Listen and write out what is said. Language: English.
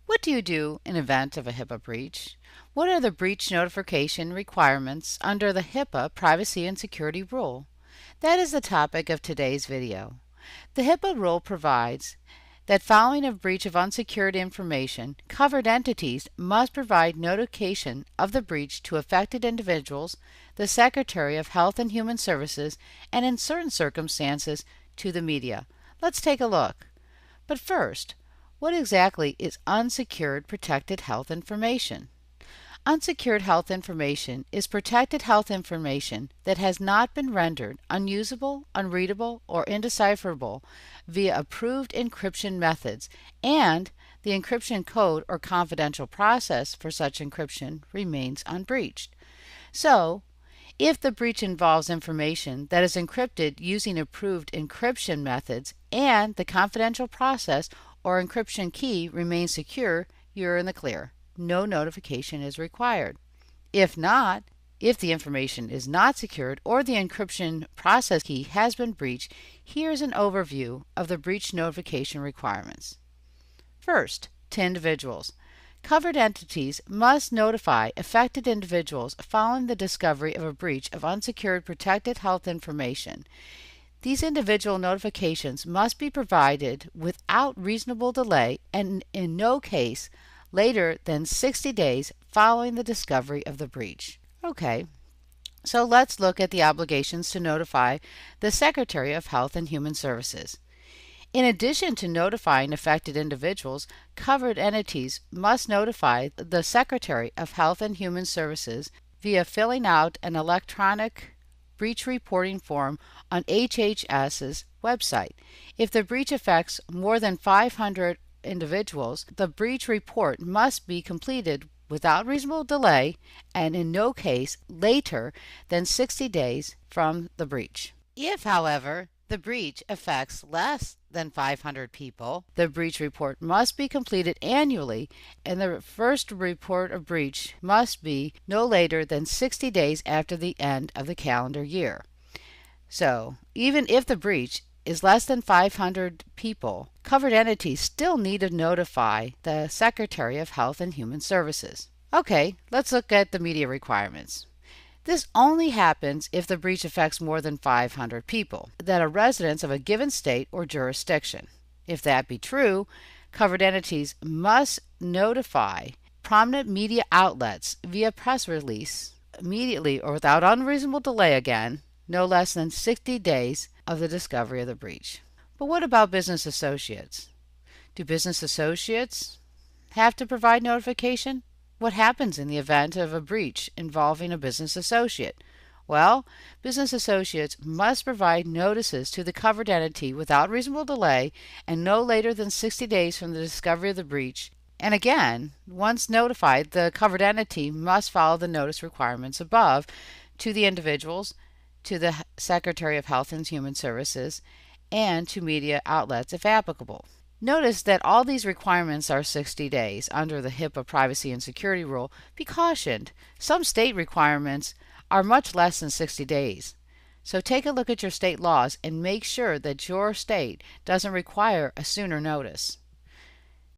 What do you do in event of a HIPAA breach? What are the breach notification requirements under the HIPAA Privacy and Security Rule? That is the topic of today's video. The HIPAA rule provides that following a breach of unsecured information, covered entities must provide notification of the breach to affected individuals, the Secretary of Health and Human Services, and in certain circumstances, to the media. Let's take a look. But first, what exactly is unsecured protected health information? Unsecured health information is protected health information that has not been rendered unusable, unreadable, or indecipherable via approved encryption methods, and the encryption code or confidential process for such encryption remains unbreached. So, if the breach involves information that is encrypted using approved encryption methods and the confidential process or encryption key remains secure, you're in the clear. No notification is required. If not, if the information is not secured or the encryption process key has been breached, here's an overview of the breach notification requirements. First, to individuals. Covered entities must notify affected individuals following the discovery of a breach of unsecured protected health information. These individual notifications must be provided without reasonable delay and in no case later than 60 days following the discovery of the breach. Okay, so let's look at the obligations to notify the Secretary of Health and Human Services. In addition to notifying affected individuals, covered entities must notify the Secretary of Health and Human Services via filling out an electronic breach reporting form on HHS's website. If the breach affects more than 500 individuals, the breach report must be completed without reasonable delay and in no case later than 60 days from the breach. If, however, the breach affects less than 500 people, the breach report must be completed annually, and the first report of breach must be no later than 60 days after the end of the calendar year. So, even if the breach is less than 500 people, covered entities still need to notify the Secretary of Health and Human Services. Okay, let's look at the media requirements. This only happens if the breach affects more than 500 people that are residents of a given state or jurisdiction. If that be true, covered entities must notify prominent media outlets via press release immediately or without unreasonable delay again, no less than 60 days of the discovery of the breach. But what about business associates? Do business associates have to provide notification? What happens in the event of a breach involving a business associate? Well, business associates must provide notices to the covered entity without reasonable delay and no later than 60 days from the discovery of the breach. And again, once notified, the covered entity must follow the notice requirements above to the individuals, to the Secretary of Health and Human Services, and to media outlets if applicable. Notice that all these requirements are 60 days under the HIPAA Privacy and Security Rule. Be cautioned, some state requirements are much less than 60 days. So take a look at your state laws and make sure that your state doesn't require a sooner notice.